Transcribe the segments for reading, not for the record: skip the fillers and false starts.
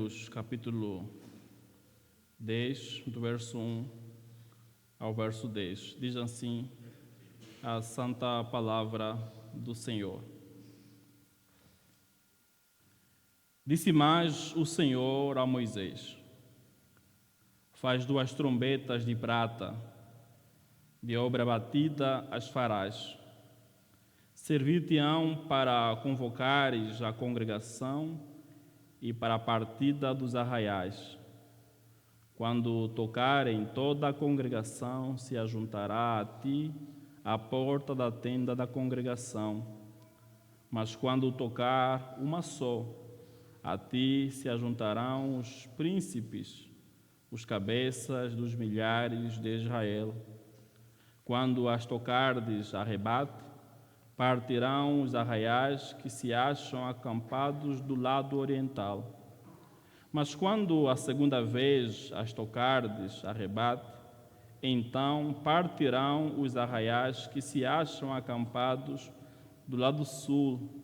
Números, capítulo 10, do verso 1 ao verso 10. Diz assim a santa palavra do Senhor. Disse mais o Senhor a Moisés: faz 2 trombetas de prata, de obra batida as farás. Servir-te-ão para convocares a congregação e para a partida dos arraiais. Quando tocarem, toda a congregação se ajuntará a ti à porta da tenda da congregação. Mas quando tocar uma só, a ti se ajuntarão os príncipes, os cabeças dos milhares de Israel. Quando as tocardes a rebate, partirão os arraiais que se acham acampados do lado oriental. Mas quando a segunda vez as tocardes a rebate, então partirão os arraiais que se acham acampados do lado sul.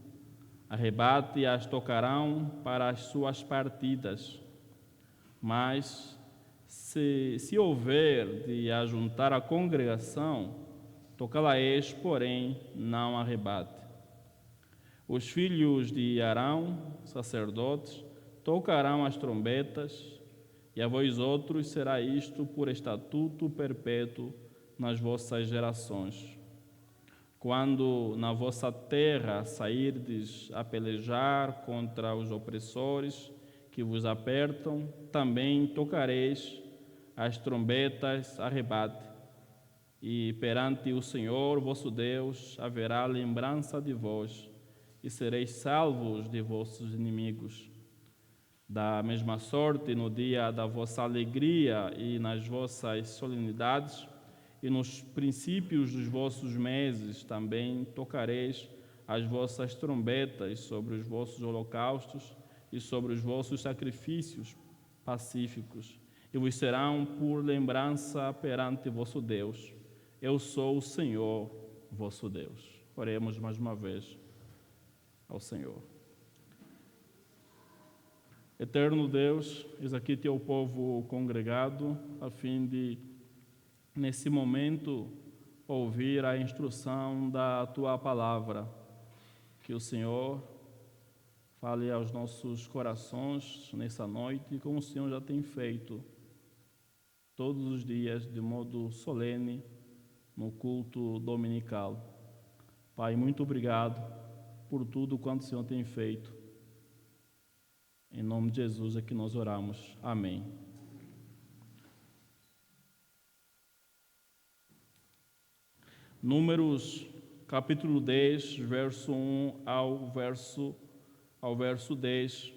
A rebate as tocarão para as suas partidas. Mas se houver de ajuntar a congregação, tocá-la-eis, porém, não a rebate. Os filhos de Arão, sacerdotes, tocarão as trombetas, e a vós outros será isto por estatuto perpétuo nas vossas gerações. Quando na vossa terra sairdes a pelejar contra os opressores que vos apertam, também tocareis as trombetas a rebate, e perante o Senhor vosso Deus haverá lembrança de vós, e sereis salvos de vossos inimigos. Da mesma sorte, no dia da vossa alegria e nas vossas solenidades, e nos princípios dos vossos meses também tocareis as vossas trombetas sobre os vossos holocaustos e sobre os vossos sacrifícios pacíficos, e vos serão por lembrança perante vosso Deus. Eu sou o Senhor, vosso Deus. Oremos mais uma vez ao Senhor. Eterno Deus, eis aqui teu povo congregado, a fim de, nesse momento, ouvir a instrução da tua palavra. Que o Senhor fale aos nossos corações nessa noite, como o Senhor já tem feito todos os dias, de modo solene, no culto dominical. Pai, muito obrigado por tudo quanto o Senhor tem feito. Em nome de Jesus é que nós oramos. Amém. Números, capítulo 10, verso 1 ao verso 10.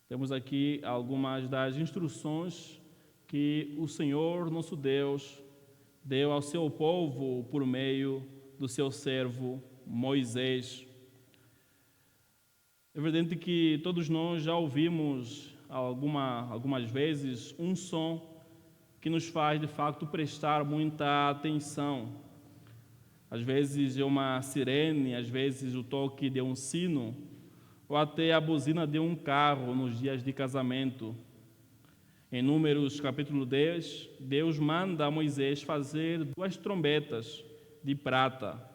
Temos aqui algumas das instruções que o Senhor, nosso Deus, deu ao seu povo por meio do seu servo Moisés. É evidente que todos nós já ouvimos algumas vezes um som que nos faz, de fato, prestar muita atenção. Às vezes é uma sirene, às vezes o toque de um sino, ou até a buzina de um carro nos dias de casamento. Em Números, capítulo 10, Deus manda a Moisés fazer 2 trombetas de prata.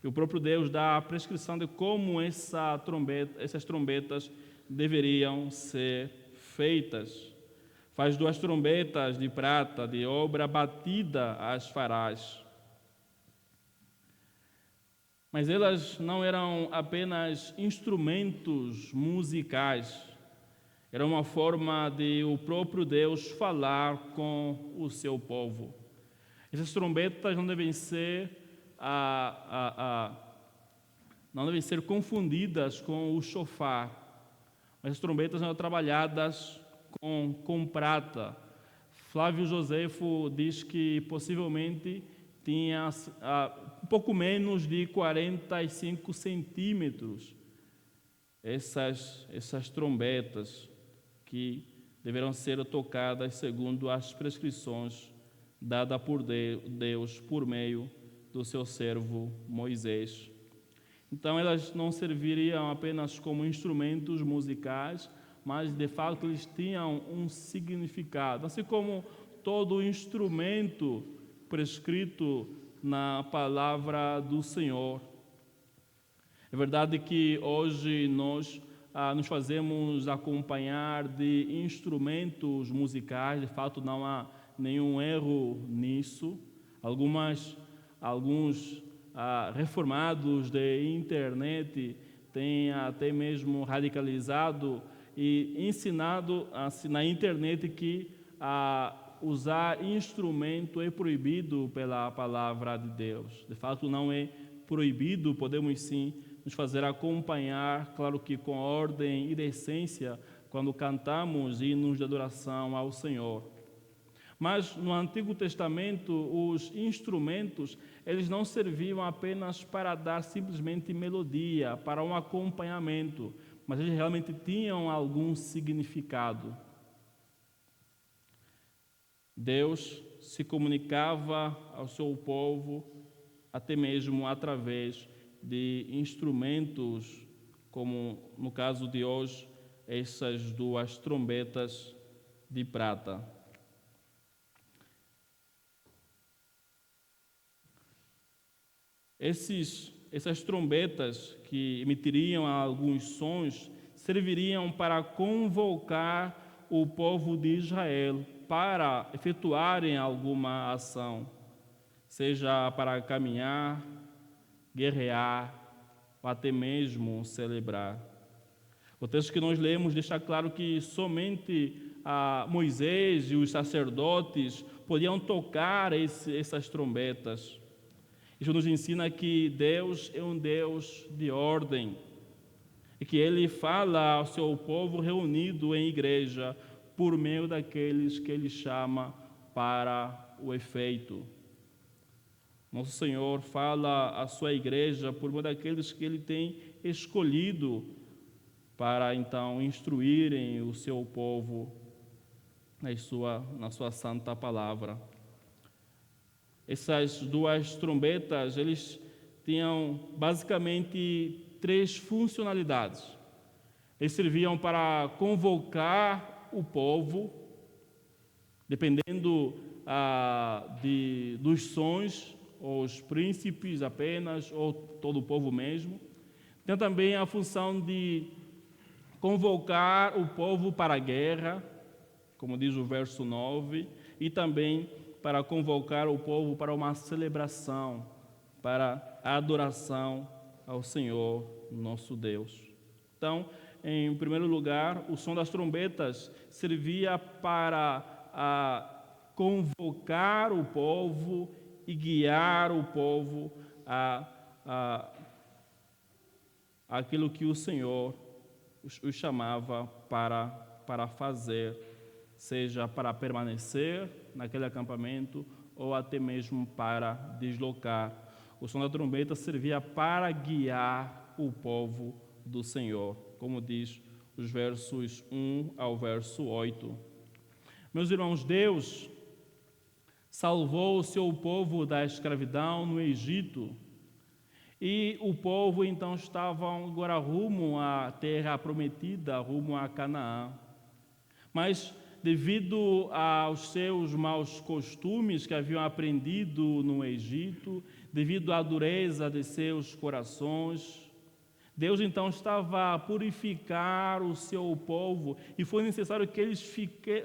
E o próprio Deus dá a prescrição de como essas trombetas deveriam ser feitas. Faz 2 trombetas de prata, de obra batida as farás. Mas elas não eram apenas instrumentos musicais, era uma forma de o próprio Deus falar com o seu povo. Essas trombetas não devem ser confundidas com o chofar. As trombetas eram trabalhadas com prata. Flávio Joséfo diz que possivelmente tinha um pouco menos de 45 centímetros essas trombetas que deverão ser tocadas segundo as prescrições dadas por Deus por meio do seu servo Moisés. Então elas não serviriam apenas como instrumentos musicais, mas de fato eles tinham um significado, assim como todo instrumento prescrito na palavra do Senhor. É verdade que hoje nós nos fazemos acompanhar de instrumentos musicais, de fato não há nenhum erro nisso. Alguns reformados de internet têm até mesmo radicalizado e ensinado assim, na internet que usar instrumento é proibido pela palavra de Deus. De fato não é proibido, podemos sim nos fazer acompanhar, claro que com ordem e decência, quando cantamos hinos de adoração ao Senhor. Mas no Antigo Testamento, os instrumentos, eles não serviam apenas para dar simplesmente melodia, para um acompanhamento, mas eles realmente tinham algum significado. Deus se comunicava ao seu povo, até mesmo através de instrumentos, como no caso de hoje, essas duas trombetas de prata. Essas trombetas que emitiriam alguns sons serviriam para convocar o povo de Israel para efetuarem alguma ação, seja para caminhar, guerrear ou até mesmo celebrar. O texto que nós lemos deixa claro que somente Moisés e os sacerdotes podiam tocar essas trombetas. Isso nos ensina que Deus é um Deus de ordem e que Ele fala ao seu povo reunido em igreja por meio daqueles que Ele chama para o efeito. Nosso Senhor fala à sua igreja por meio daqueles que Ele tem escolhido para então instruírem o seu povo na sua santa palavra. Essas duas trombetas, eles tinham basicamente 3 funcionalidades. Eles serviam para convocar o povo, dependendo dos sons, os príncipes apenas, ou todo o povo mesmo. Tem também a função de convocar o povo para a guerra, como diz o verso 9, e também para convocar o povo para uma celebração, para a adoração ao Senhor, nosso Deus. Então, em primeiro lugar, o som das trombetas servia para convocar o povo e guiar o povo aquilo que o Senhor os chamava para fazer, seja para permanecer naquele acampamento ou até mesmo para deslocar. O som da trombeta servia para guiar o povo do Senhor, como diz os versos 1 ao verso 8. Meus irmãos, Deus salvou o seu povo da escravidão no Egito e o povo então estava agora rumo à terra prometida, rumo a Canaã. Mas devido aos seus maus costumes que haviam aprendido no Egito, devido à dureza de seus corações, Deus então estava a purificar o seu povo e foi necessário que eles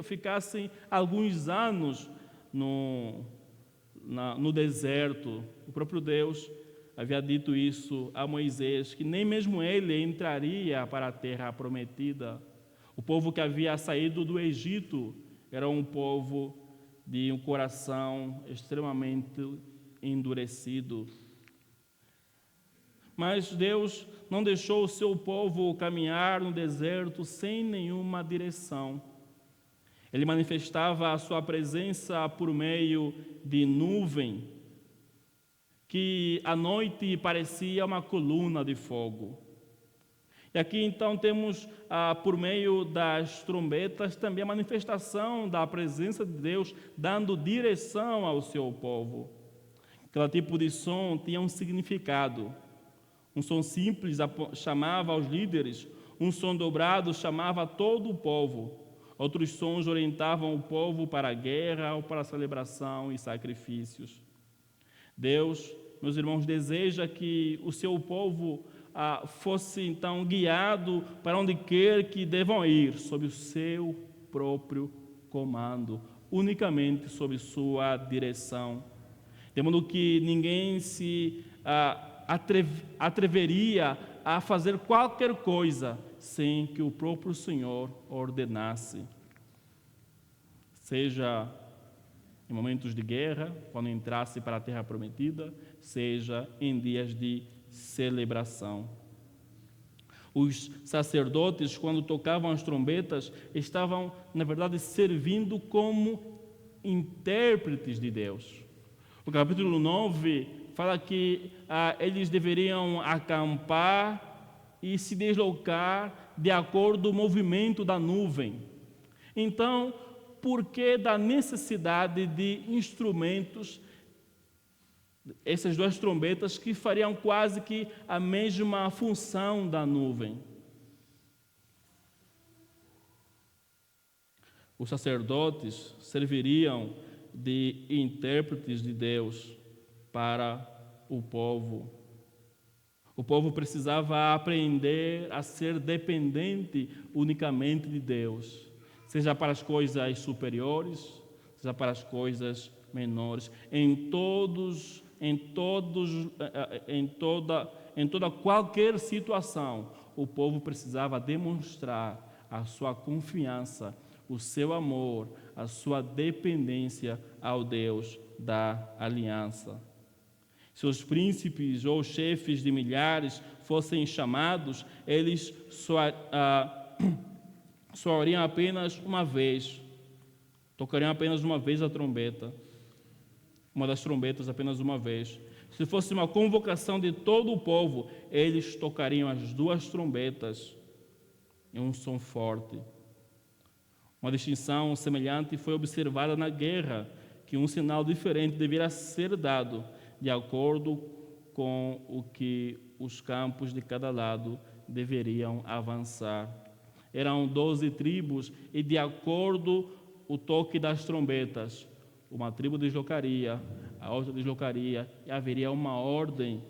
ficassem alguns anos no deserto. O próprio Deus havia dito isso a Moisés, que nem mesmo ele entraria para a terra prometida. O povo que havia saído do Egito era um povo de um coração extremamente endurecido. Mas Deus não deixou o seu povo caminhar no deserto sem nenhuma direção. Ele manifestava a sua presença por meio de nuvem, que à noite parecia uma coluna de fogo. E aqui então temos, por meio das trombetas, também a manifestação da presença de Deus, dando direção ao seu povo. Aquele tipo de som tinha um significado. Um som simples chamava aos líderes Um som dobrado chamava todo o povo. Outros sons orientavam o povo para a guerra ou para a celebração e sacrifícios. Deus, meus irmãos, deseja que o seu povo fosse então guiado para onde quer que devam ir, sob o seu próprio comando, unicamente sob sua direção. De modo que ninguém se atreveria a fazer qualquer coisa sem que o próprio Senhor ordenasse. Seja em momentos de guerra, quando entrasse para a terra prometida, seja em dias de celebração. Os sacerdotes, quando tocavam as trombetas, estavam, na verdade, servindo como intérpretes de Deus. O capítulo 9 fala que eles deveriam acampar e se deslocar de acordo com o movimento da nuvem. Então, por que da necessidade de instrumentos, essas duas trombetas que fariam quase que a mesma função da nuvem? Os sacerdotes serviriam de intérpretes de Deus para o povo. O povo precisava aprender a ser dependente unicamente de Deus, seja para as coisas superiores, seja para as coisas menores. Em toda qualquer situação, o povo precisava demonstrar a sua confiança, o seu amor, a sua dependência ao Deus da aliança. Se os príncipes ou chefes de milhares fossem chamados, eles soariam apenas uma vez, tocariam apenas uma vez a trombeta, uma das trombetas apenas uma vez. Se fosse uma convocação de todo o povo, eles tocariam as duas trombetas em um som forte. Uma distinção semelhante foi observada na guerra, que um sinal diferente deveria ser dado de acordo com o que os campos de cada lado deveriam avançar. Eram 12 tribos e, de acordo com o toque das trombetas, uma tribo deslocaria, a outra deslocaria, e haveria uma ordem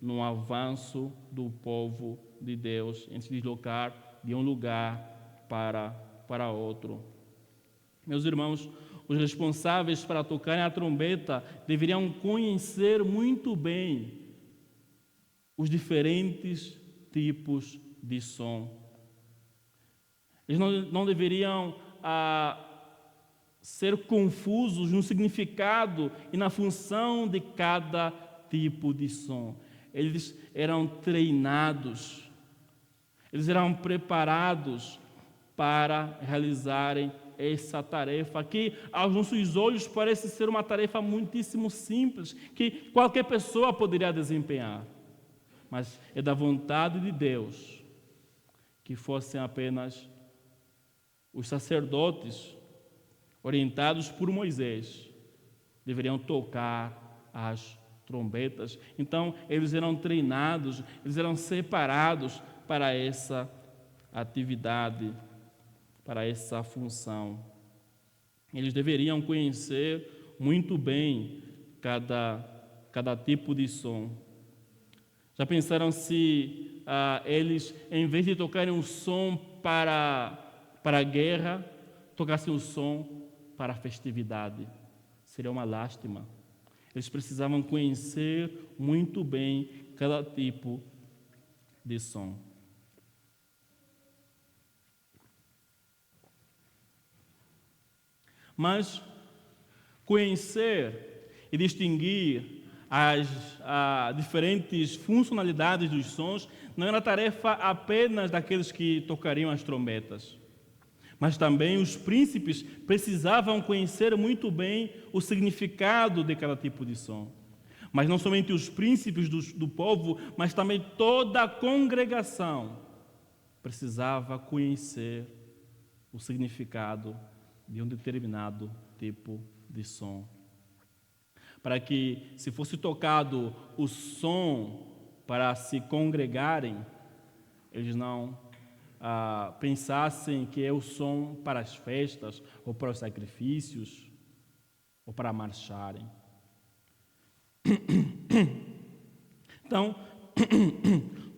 no avanço do povo de Deus, em se deslocar de um lugar para outro. Meus irmãos, os responsáveis para tocarem a trombeta deveriam conhecer muito bem os diferentes tipos de som. Eles não deveriam ser confusos no significado e na função de cada tipo de som. Eles eram treinados, eles eram preparados para realizarem essa tarefa que aos nossos olhos parece ser uma tarefa muitíssimo simples, que qualquer pessoa poderia desempenhar, mas é da vontade de Deus que fossem apenas os sacerdotes, orientados por Moisés, deveriam tocar as trombetas. Então eles eram treinados, eles eram separados para essa atividade, para essa função. Eles deveriam conhecer muito bem cada tipo de som. Já pensaram se eles, em vez de tocarem um som para a guerra, tocassem um som para a festividade? Seria uma lástima. Eles precisavam conhecer muito bem cada tipo de som. Mas conhecer e distinguir as diferentes funcionalidades dos sons não era tarefa apenas daqueles que tocariam as trombetas, mas também os príncipes precisavam conhecer muito bem o significado de cada tipo de som. Mas não somente os príncipes do povo, mas também toda a congregação precisava conhecer o significado de um determinado tipo de som, para que, se fosse tocado o som para se congregarem, eles não pensassem que é o som para as festas, ou para os sacrifícios, ou para marcharem. Então,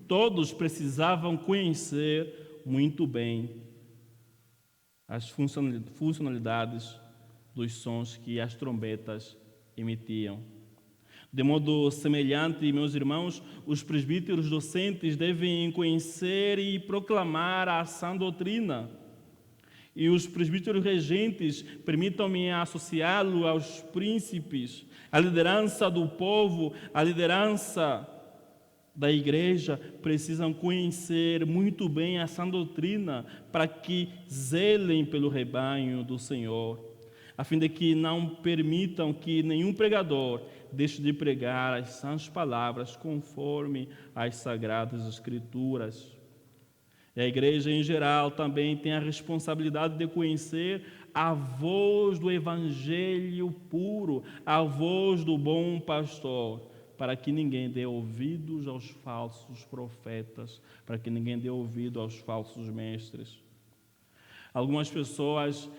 todos precisavam conhecer muito bem as funcionalidades dos sons que as trombetas emitiam. De modo semelhante, meus irmãos, os presbíteros docentes devem conhecer e proclamar a sã doutrina. E os presbíteros regentes, permitam-me associá-lo aos príncipes, a liderança do povo, a liderança da igreja, precisam conhecer muito bem a sã doutrina para que zelem pelo rebanho do Senhor, a fim de que não permitam que nenhum pregador deixe de pregar as sãs palavras conforme as sagradas escrituras. E a igreja em geral também tem a responsabilidade de conhecer a voz do evangelho puro, a voz do bom pastor, para que ninguém dê ouvidos aos falsos profetas, para que ninguém dê ouvido aos falsos mestres. Algumas pessoas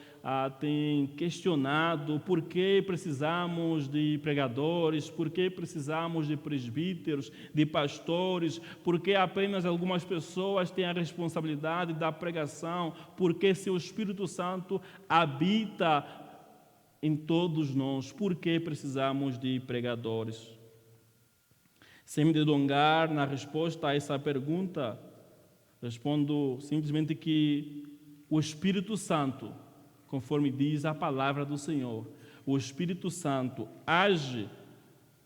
têm questionado por que precisamos de pregadores, por que precisamos de presbíteros, de pastores, por que apenas algumas pessoas têm a responsabilidade da pregação, porque se o Espírito Santo habita em todos nós, por que precisamos de pregadores? Sem me delongar na resposta a essa pergunta, respondo simplesmente que o Espírito Santo, conforme diz a palavra do Senhor, o Espírito Santo age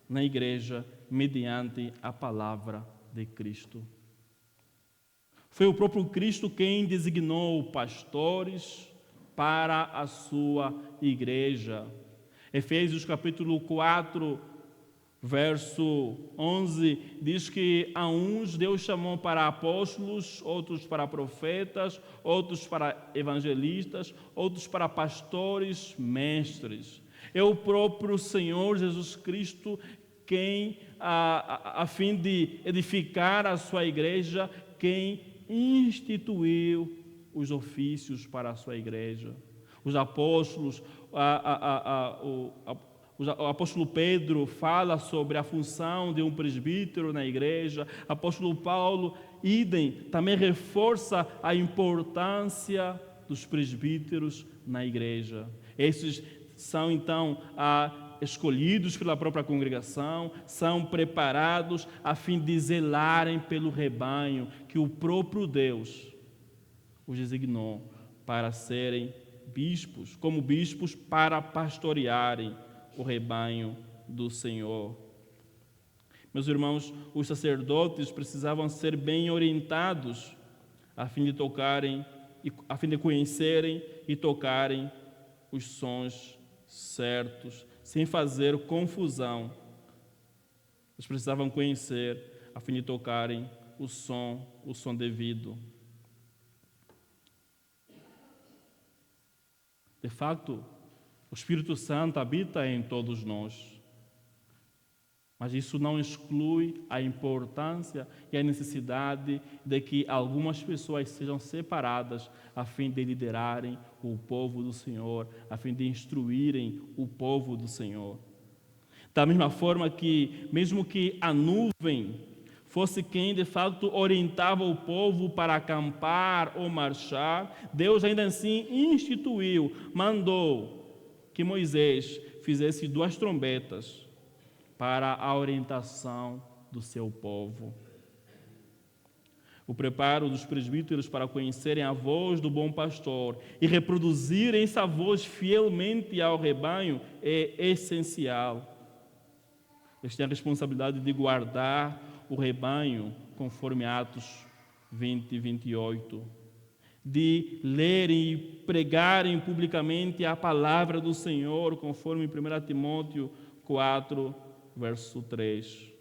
na igreja mediante a palavra de Cristo. Foi o próprio Cristo quem designou pastores para a sua igreja. Efésios capítulo 4, verso 11, diz que a uns Deus chamou para apóstolos, outros para profetas, outros para evangelistas, outros para pastores, mestres. É o próprio Senhor Jesus Cristo quem, a fim de edificar a sua igreja, quem instituiu os ofícios para a sua igreja. Os apóstolos, o apóstolo Pedro fala sobre a função de um presbítero na igreja. O apóstolo Paulo, idem, também reforça a importância dos presbíteros na igreja. Esses são, então, escolhidos pela própria congregação, são preparados a fim de zelarem pelo rebanho que o próprio Deus os designou para serem bispos, como bispos para pastorearem o rebanho do Senhor. Meus irmãos, os sacerdotes precisavam ser bem orientados a fim de tocarem, a fim de conhecerem e tocarem os sons certos, sem fazer confusão. Eles precisavam conhecer a fim de tocarem o som devido. De fato, o Espírito Santo habita em todos nós, mas isso não exclui a importância e a necessidade de que algumas pessoas sejam separadas a fim de liderarem o povo do Senhor, a fim de instruírem o povo do Senhor. Da mesma forma que, mesmo que a nuvem fosse quem de fato orientava o povo para acampar ou marchar, Deus ainda assim instituiu, mandou que Moisés fizesse 2 trombetas para a orientação do seu povo. O preparo dos presbíteros para conhecerem a voz do bom pastor e reproduzirem essa voz fielmente ao rebanho é essencial. Eles têm a responsabilidade de guardar o rebanho, conforme Atos 20 e 28. De lerem e pregarem publicamente a palavra do Senhor, conforme 1 Timóteo 4, verso 3.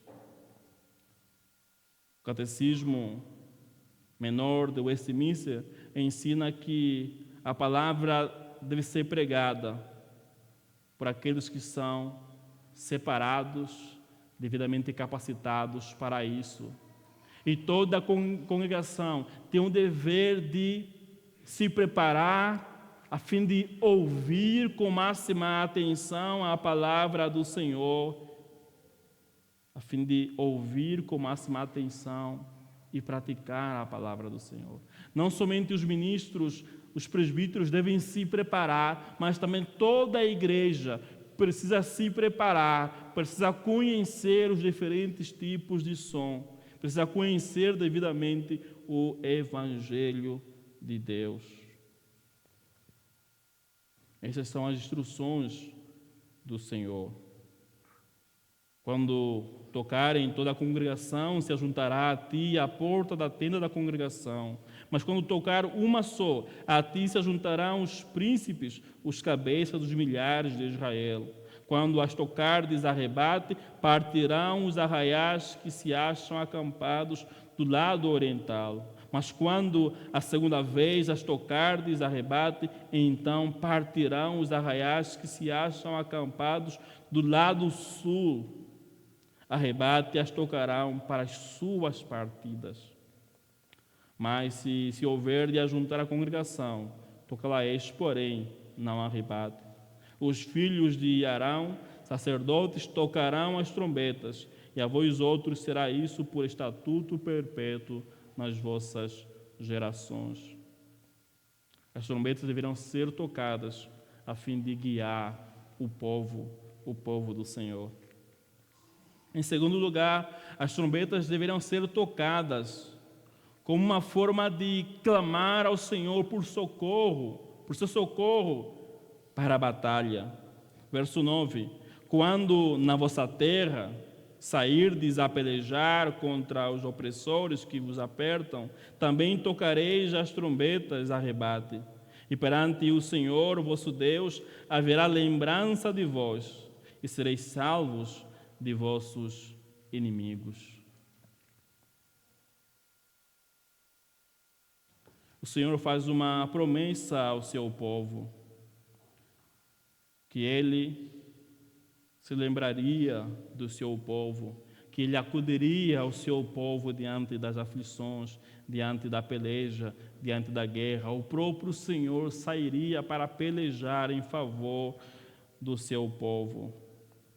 O Catecismo Menor de Westminster ensina que a palavra deve ser pregada por aqueles que são separados, devidamente capacitados para isso. E toda a congregação tem o dever de se preparar a fim de ouvir com máxima atenção a palavra do Senhor, a fim de ouvir com máxima atenção e praticar a palavra do Senhor. Não somente os ministros, os presbíteros devem se preparar, mas também toda a igreja precisa se preparar, precisa conhecer os diferentes tipos de som, precisa conhecer devidamente o Evangelho de Deus. Essas são as instruções do Senhor. Quando tocarem, toda a congregação se ajuntará a ti à porta da tenda da congregação. Mas quando tocar uma só, a ti se ajuntarão os príncipes, os cabeças dos milhares de Israel. Quando as tocardes a rebate, partirão os arraiais que se acham acampados do lado oriental. Mas quando a segunda vez as tocardes a rebate, então partirão os arraiais que se acham acampados do lado sul. A rebate as tocarão para as suas partidas. Mas se houver de ajuntar a congregação, tocá-la-eis, porém, não a rebate. Os filhos de Arão, sacerdotes, tocarão as trombetas, e a vós outros será isso por estatuto perpétuo nas vossas gerações. As trombetas deverão ser tocadas a fim de guiar o povo do Senhor. Em segundo lugar, as trombetas deverão ser tocadas como uma forma de clamar ao Senhor por socorro, por seu socorro para a batalha. Verso 9: quando na vossa terra sairdes a pelejar contra os opressores que vos apertam, também tocareis as trombetas a rebate. E perante o Senhor vosso Deus haverá lembrança de vós, e sereis salvos de vossos inimigos. O Senhor faz uma promessa ao seu povo, que Ele se lembraria do seu povo, que Ele acudiria ao seu povo diante das aflições, diante da peleja, diante da guerra. O próprio Senhor sairia para pelejar em favor do seu povo.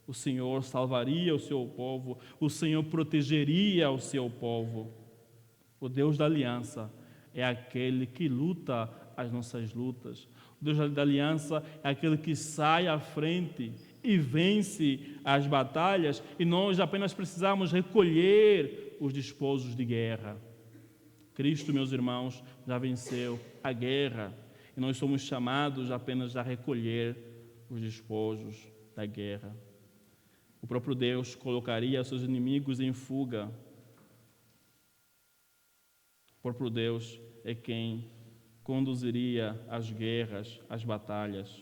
O Senhor salvaria o seu povo, o Senhor protegeria o seu povo. O Deus da aliança é aquele que luta as nossas lutas. O Deus da aliança é aquele que sai à frente e vence as batalhas, e nós apenas precisamos recolher os despojos de guerra. Cristo, meus irmãos, já venceu a guerra, e nós somos chamados apenas a recolher os despojos da guerra. O próprio Deus colocaria seus inimigos em fuga. O próprio Deus é quem conduziria as guerras, as batalhas.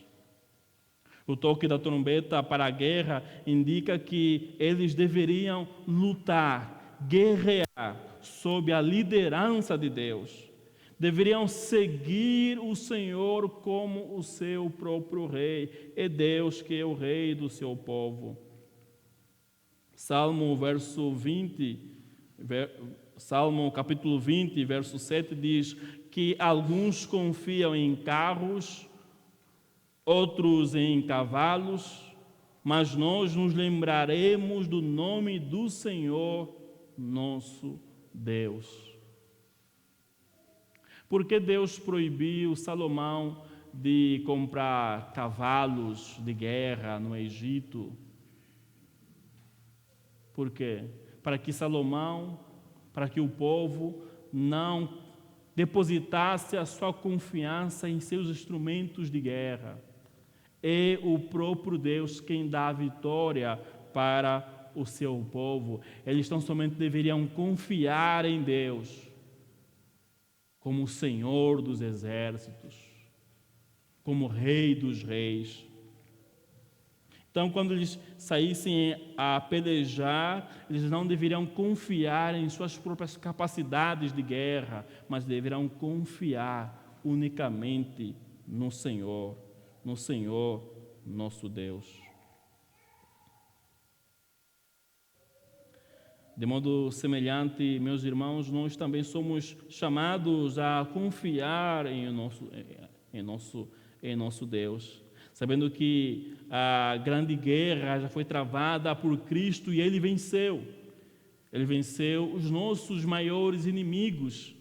O toque da trombeta para a guerra indica que eles deveriam lutar, guerrear, sob a liderança de Deus. Deveriam seguir o Senhor como o seu próprio rei. É Deus que é o rei do seu povo. Salmo capítulo 20, verso 7 diz que alguns confiam em carros, outros em cavalos, mas nós nos lembraremos do nome do Senhor, nosso Deus. Por que Deus proibiu Salomão de comprar cavalos de guerra no Egito? Por quê? Para que o povo não depositasse a sua confiança em seus instrumentos de guerra. É o próprio Deus quem dá a vitória para o seu povo. Eles tão somente deveriam confiar em Deus como o Senhor dos exércitos, como Rei dos reis. Então, quando eles saíssem a pelejar, eles não deveriam confiar em suas próprias capacidades de guerra, mas deverão confiar unicamente no Senhor nosso Deus. De modo semelhante, meus irmãos, nós também somos chamados a confiar em nosso Deus, sabendo que a grande guerra já foi travada por Cristo e Ele venceu. Ele venceu os nossos maiores inimigos.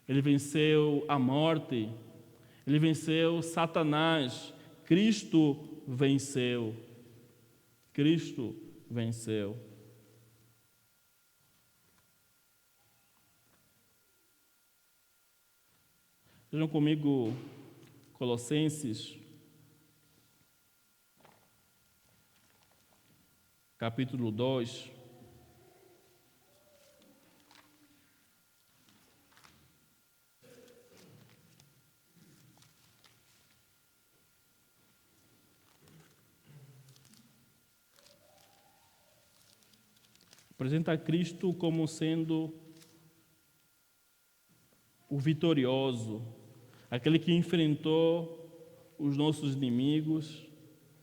Ele venceu a morte. Ele venceu Satanás. Cristo venceu. Cristo venceu. Vejam comigo Colossenses, capítulo 2. Apresenta Cristo como sendo o vitorioso, aquele que enfrentou os nossos inimigos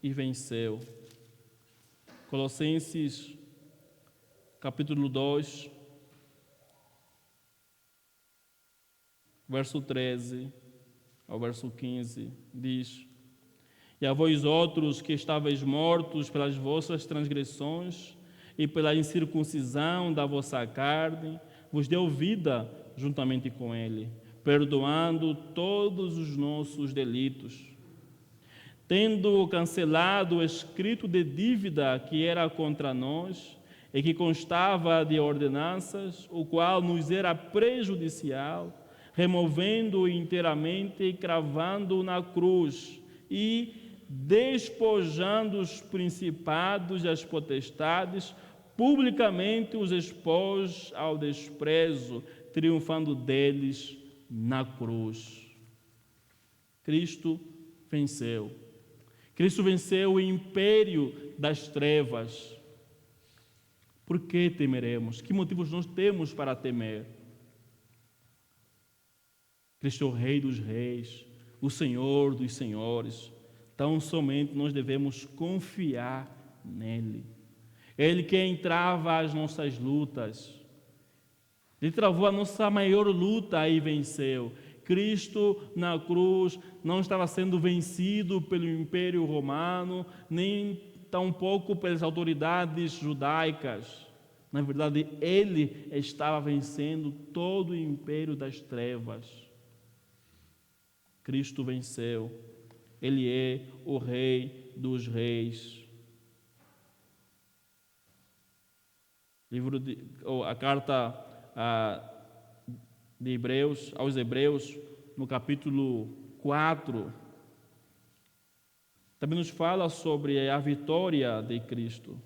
e venceu. Colossenses, capítulo 2, verso 13 ao verso 15, diz: E a vós outros que estáveis mortos pelas vossas transgressões e pela incircuncisão da vossa carne, vos deu vida juntamente com Ele, perdoando todos os nossos delitos, tendo cancelado o escrito de dívida que era contra nós e que constava de ordenanças, o qual nos era prejudicial, removendo-o inteiramente e cravando-o na cruz, e despojando os principados e as potestades, publicamente os expôs ao desprezo, triunfando deles na cruz. Cristo venceu. Cristo venceu o império das trevas. Por que temeremos? Que motivos nós temos para temer? Cristo é o Rei dos Reis, o Senhor dos Senhores. Tão somente nós devemos confiar nele. Ele que entrava as nossas lutas. Ele travou a nossa maior luta e venceu. Cristo na cruz não estava sendo vencido pelo Império Romano, nem tampouco pelas autoridades judaicas. Na verdade, ele estava vencendo todo o império das trevas. Cristo venceu. Ele é o Rei dos Reis. A carta de Hebreus, aos Hebreus, no capítulo 4, também nos fala sobre a vitória de Cristo.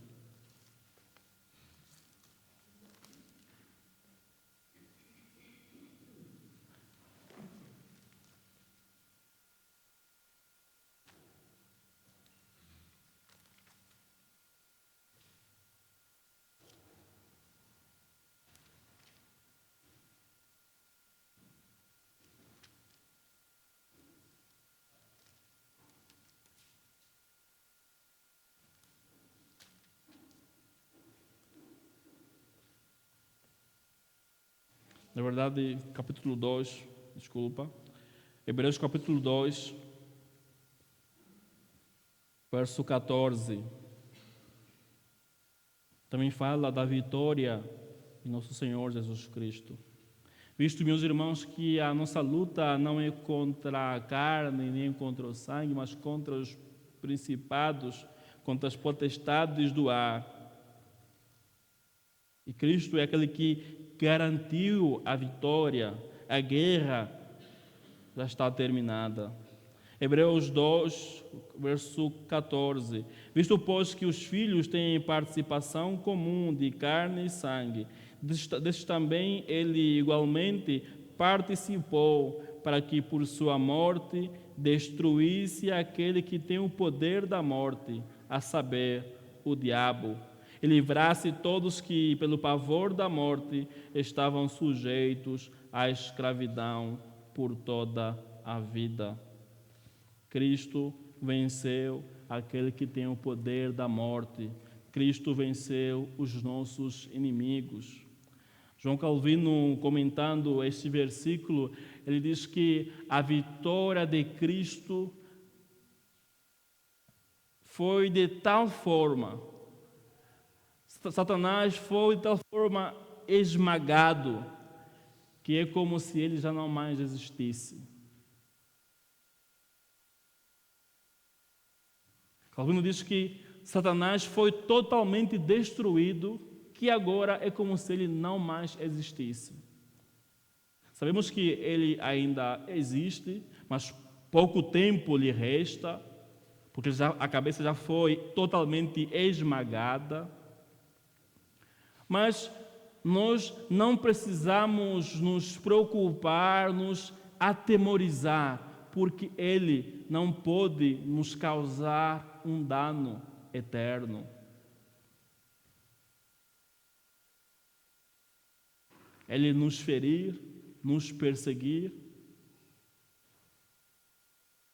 Na verdade, capítulo 2, Hebreus capítulo 2, verso 14, também fala da vitória de nosso Senhor Jesus Cristo. Visto, meus irmãos, que a nossa luta não é contra a carne, nem contra o sangue, mas contra os principados, contra as potestades do ar. E Cristo é aquele que garantiu a vitória, a guerra já está terminada. Hebreus 2, verso 14. Visto, pois, que os filhos têm participação comum de carne e sangue, destes também ele igualmente participou, para que por sua morte destruísse aquele que tem o poder da morte, a saber, o diabo, e livrasse todos que, pelo pavor da morte, estavam sujeitos à escravidão por toda a vida. Cristo venceu aquele que tem o poder da morte. Cristo venceu os nossos inimigos. João Calvino, comentando este versículo, ele diz que a vitória de Cristo foi de tal forma, Satanás foi de tal forma esmagado, que é como se ele já não mais existisse. Calvino diz que Satanás foi totalmente destruído, que agora é como se ele não mais existisse. Sabemos que ele ainda existe, mas pouco tempo lhe resta, porque a cabeça já foi totalmente esmagada. Mas nós não precisamos nos preocupar, nos atemorizar, porque ele não pode nos causar um dano eterno. Ele nos ferir, nos perseguir,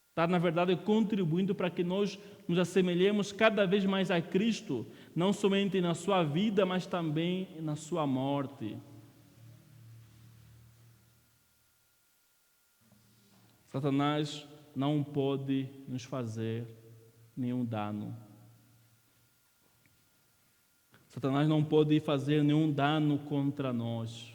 está, na verdade, contribuindo para que nós nos assemelhemos cada vez mais a Cristo, não somente na sua vida, mas também na sua morte. Satanás não pode nos fazer nenhum dano. Satanás não pode fazer nenhum dano contra nós.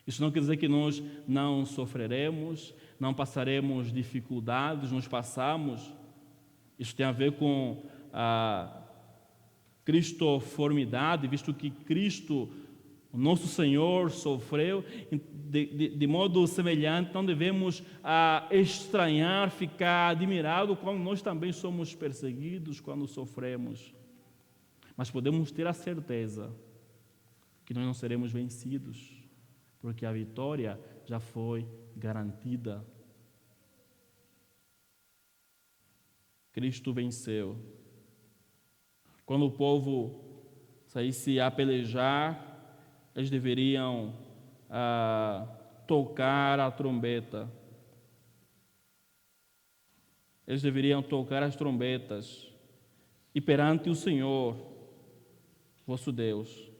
Isso não quer dizer que nós não sofreremos, não passaremos dificuldades, nós passamos. Isso tem a ver com a cristoformidade, visto que Cristo, o nosso Senhor, sofreu. De modo semelhante, não devemos estranhar, ficar admirado quando nós também somos perseguidos, quando sofremos. Mas podemos ter a certeza que nós não seremos vencidos, porque a vitória já foi garantida. Cristo venceu. Quando o povo saísse a pelejar, eles deveriam tocar a trombeta. Eles deveriam tocar as trombetas. E perante o Senhor, vosso Deus,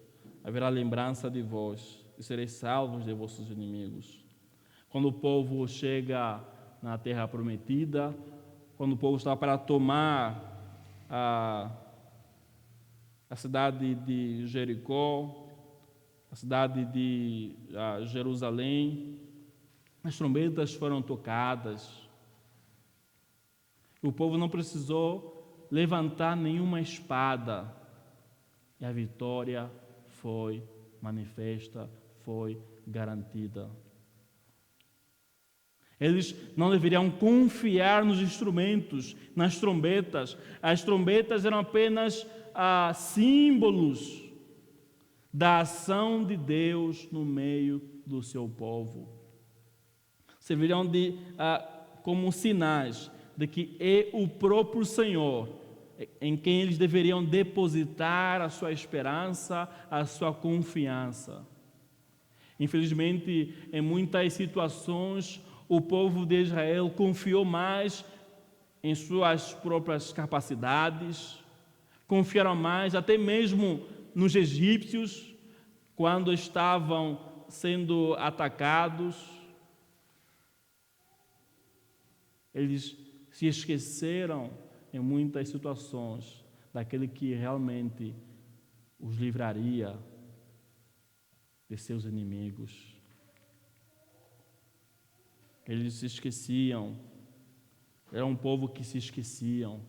haverá lembrança de vós, e sereis salvos de vossos inimigos. Quando o povo chega na terra prometida, quando o povo está para tomar a cidade de Jericó, a cidade de Jerusalém, as trombetas foram tocadas. O povo não precisou levantar nenhuma espada, e a vitória foi manifesta, foi garantida. Eles não deveriam confiar nos instrumentos, nas trombetas. As trombetas eram apenas símbolos da ação de Deus no meio do seu povo. Serviriam como sinais de que é o próprio Senhor em quem eles deveriam depositar a sua esperança, a sua confiança. Infelizmente, em muitas situações, o povo de Israel confiou mais em suas próprias capacidades, confiaram mais até mesmo nos egípcios, quando estavam sendo atacados. Eles se esqueceram em muitas situações daquele que realmente os livraria de seus inimigos. Eles se esqueciam, era um povo que se esqueciam.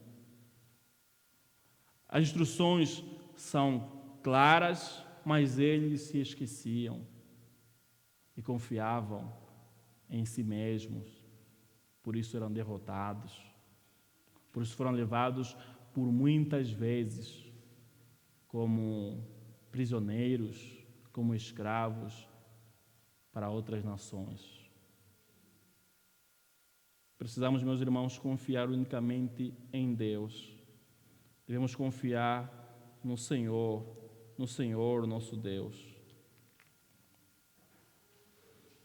As instruções são claras, mas eles se esqueciam e confiavam em si mesmos, por isso eram derrotados, por isso foram levados por muitas vezes como prisioneiros, como escravos para outras nações. Precisamos, meus irmãos, confiar unicamente em Deus. Devemos confiar no Senhor, nosso Deus.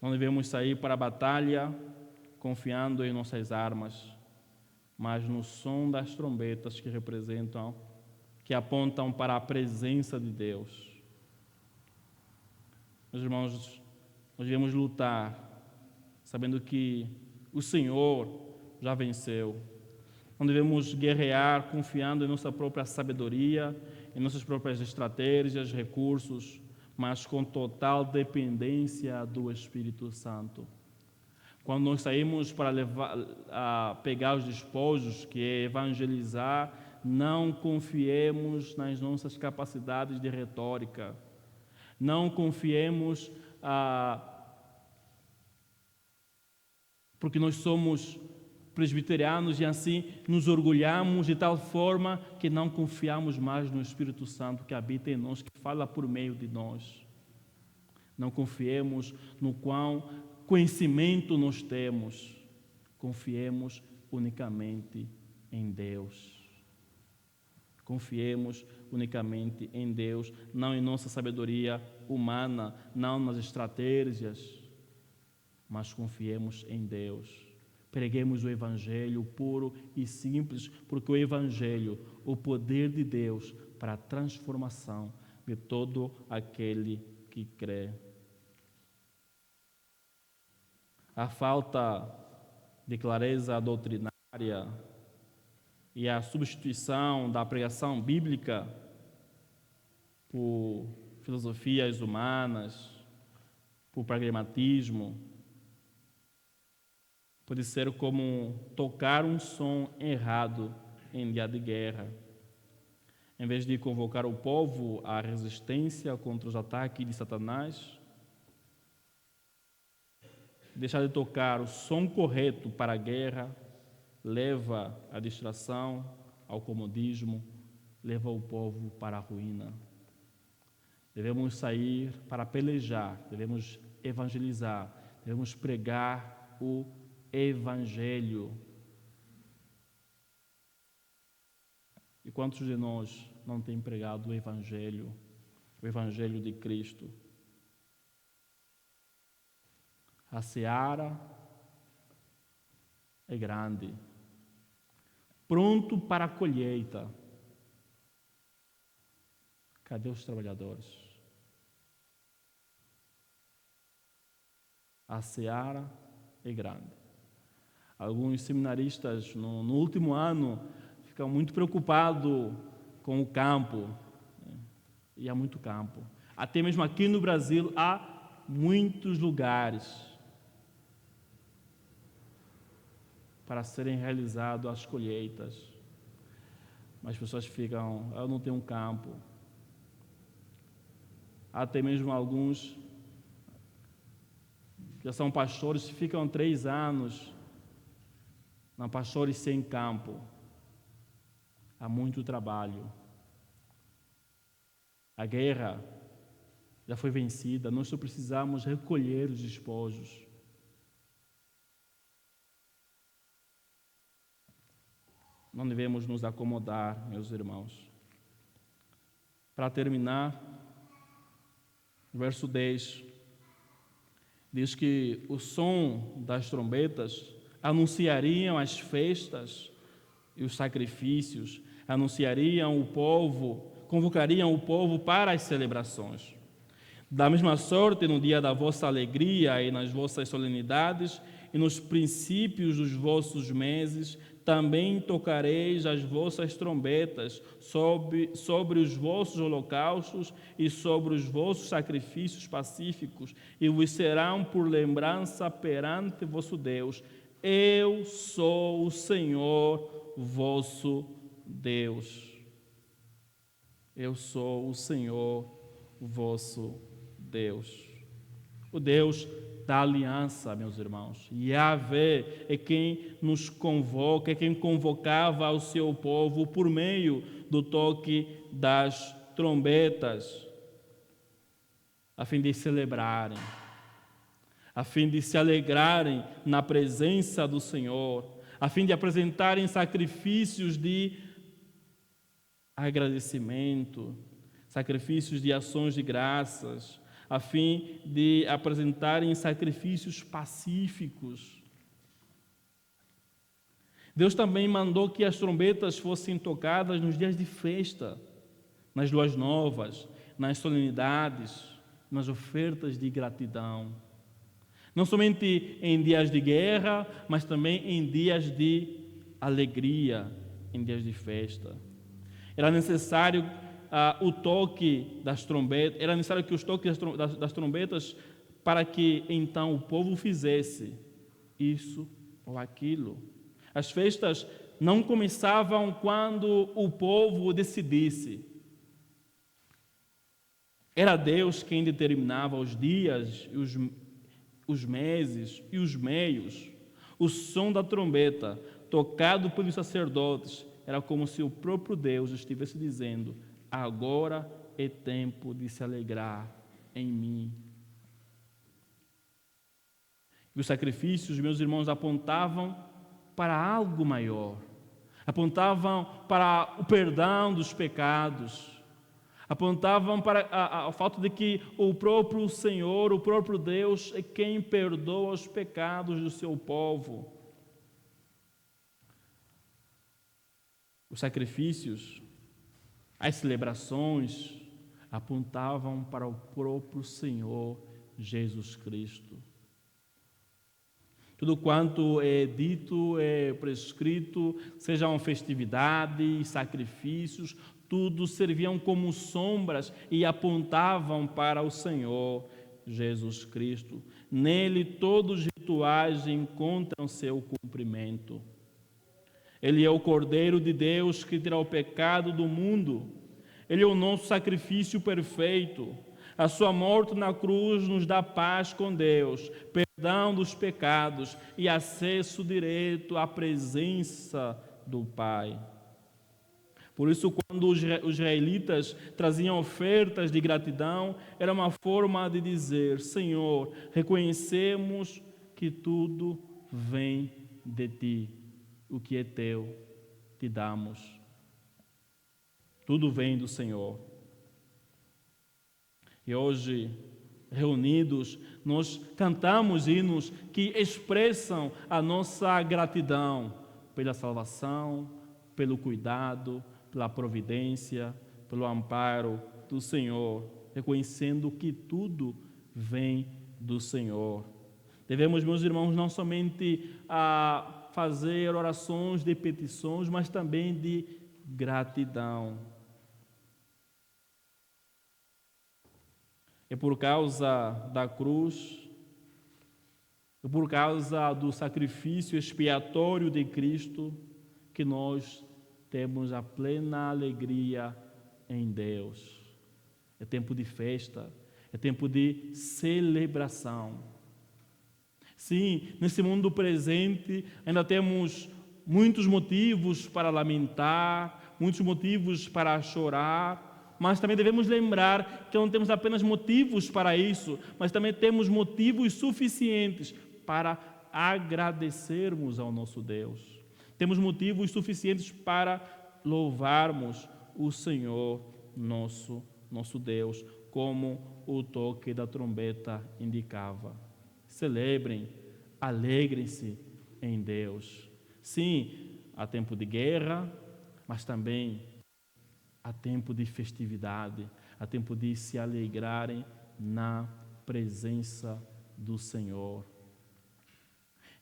Não devemos sair para a batalha confiando em nossas armas, mas no som das trombetas que representam que apontam para a presença de Deus. Meus irmãos, nós devemos lutar sabendo que o Senhor já venceu. Não devemos guerrear confiando em nossa própria sabedoria, em nossas próprias estratégias, recursos, mas com total dependência do Espírito Santo. Quando nós saímos para pegar os despojos, que é evangelizar, não confiemos nas nossas capacidades de retórica. Não confiemos porque nós somos presbiterianos e assim nos orgulhamos de tal forma que não confiamos mais no Espírito Santo que habita em nós, que fala por meio de nós. Não confiemos no quão conhecimento nós temos. Confiemos unicamente em Deus. Confiemos unicamente em Deus, não em nossa sabedoria humana, não nas estratégias, mas confiemos em Deus. Preguemos o Evangelho puro e simples, porque o Evangelho, o poder de Deus para a transformação de todo aquele que crê. A falta de clareza doutrinária e a substituição da pregação bíblica por filosofias humanas, por pragmatismo, pode ser como tocar um som errado em dia de guerra. Em vez de convocar o povo à resistência contra os ataques de Satanás, deixar de tocar o som correto para a guerra leva à distração, ao comodismo, leva o povo para a ruína. Devemos sair para pelejar, devemos evangelizar, devemos pregar o Evangelho. E quantos de nós não têm pregado o Evangelho de Cristo? A seara é grande, pronto para a colheita. Cadê os trabalhadores? A seara é grande. Alguns seminaristas no último ano ficam muito preocupados com o campo. E há muito campo. Até mesmo aqui no Brasil há muitos lugares para serem realizadas as colheitas. Mas as pessoas ficam, eu não tenho um campo. Há até mesmo alguns que já são pastores, ficam 3 anos, não, pastores sem campo. Há muito trabalho. A guerra já foi vencida, nós só precisamos recolher os despojos. Não devemos nos acomodar, meus irmãos. Para terminar, verso 10 diz que o som das trombetas anunciariam as festas e os sacrifícios, anunciariam o povo, convocariam o povo para as celebrações. Da mesma sorte, no dia da vossa alegria e nas vossas solenidades e nos princípios dos vossos meses, também tocareis as vossas trombetas sobre os vossos holocaustos e sobre os vossos sacrifícios pacíficos, e vos serão por lembrança perante vosso Deus. Eu sou o Senhor vosso Deus. Eu sou o Senhor vosso Deus. O Deus da aliança, meus irmãos. Yahvé é quem nos convoca, é quem convocava o seu povo por meio do toque das trombetas, a fim de celebrarem, a fim de se alegrarem na presença do Senhor, a fim de apresentarem sacrifícios de agradecimento, sacrifícios de ações de graças, a fim de apresentarem sacrifícios pacíficos. Deus também mandou que as trombetas fossem tocadas nos dias de festa, nas luas novas, nas solenidades, nas ofertas de gratidão. Não somente em dias de guerra, mas também em dias de alegria, em dias de festa. Era necessário o toque das trombetas, era necessário que os toques das trombetas para que então o povo fizesse isso ou aquilo. As festas não começavam quando o povo decidisse. Era Deus quem determinava os dias, os meses e os meios. O som da trombeta, tocado pelos sacerdotes, era como se o próprio Deus estivesse dizendo: agora é tempo de se alegrar em mim. E os sacrifícios, meus irmãos, apontavam para algo maior. Apontavam para o perdão dos pecados. Apontavam para o fato de que o próprio Senhor, o próprio Deus, é quem perdoa os pecados do seu povo. Os sacrifícios, as celebrações, apontavam para o próprio Senhor Jesus Cristo. Tudo quanto é dito, é prescrito, sejam festividades, sacrifícios, tudo serviam como sombras e apontavam para o Senhor Jesus Cristo. Nele todos os rituais encontram seu cumprimento. Ele é o Cordeiro de Deus que tira o pecado do mundo. Ele é o nosso sacrifício perfeito. A sua morte na cruz nos dá paz com Deus, perdão dos pecados e acesso direto à presença do Pai. Por isso, quando os israelitas traziam ofertas de gratidão, era uma forma de dizer: Senhor, reconhecemos que tudo vem de Ti. O que é Teu, Te damos. Tudo vem do Senhor. E hoje, reunidos, nós cantamos hinos que expressam a nossa gratidão pela salvação, pelo cuidado, pela providência, pelo amparo do Senhor, reconhecendo que tudo vem do Senhor. Devemos, meus irmãos, não somente fazer orações de petições, mas também de gratidão. É por causa da cruz, é por causa do sacrifício expiatório de Cristo que nós temos a plena alegria em Deus. É tempo de festa, é tempo de celebração. Sim, nesse mundo presente ainda temos muitos motivos para lamentar, muitos motivos para chorar, mas também devemos lembrar que não temos apenas motivos para isso, mas também temos motivos suficientes para agradecermos ao nosso Deus. Temos motivos suficientes para louvarmos o Senhor, nosso Deus, como o toque da trombeta indicava. Celebrem, alegrem-se em Deus. Sim, há tempo de guerra, mas também há tempo de festividade, há tempo de se alegrarem na presença do Senhor.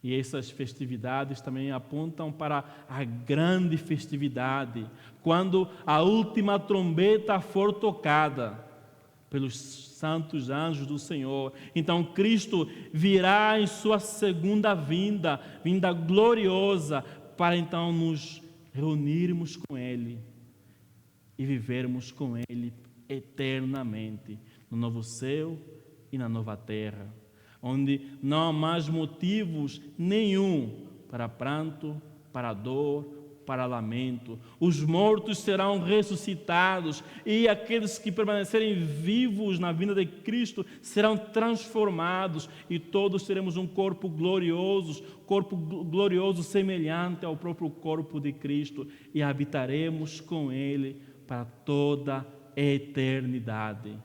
E essas festividades também apontam para a grande festividade, quando a última trombeta for tocada pelos santos anjos do Senhor. Então Cristo virá em sua segunda vinda gloriosa, para então nos reunirmos com Ele e vivermos com Ele eternamente, no novo céu e na nova terra, onde não há mais motivos nenhum para pranto, para dor, para lamento. Os mortos serão ressuscitados e aqueles que permanecerem vivos na vinda de Cristo serão transformados e todos teremos um corpo glorioso semelhante ao próprio corpo de Cristo e habitaremos com Ele para toda a eternidade.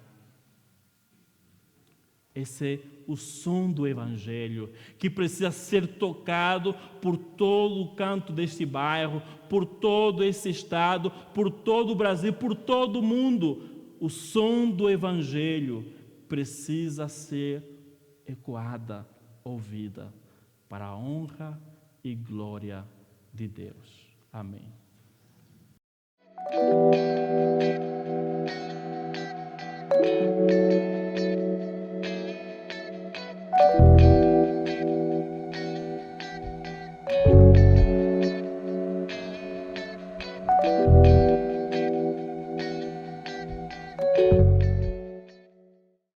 Esse é o som do Evangelho, que precisa ser tocado por todo o canto deste bairro, por todo esse estado, por todo o Brasil, por todo o mundo. O som do Evangelho precisa ser ecoada, ouvida, para a honra e glória de Deus. Amém.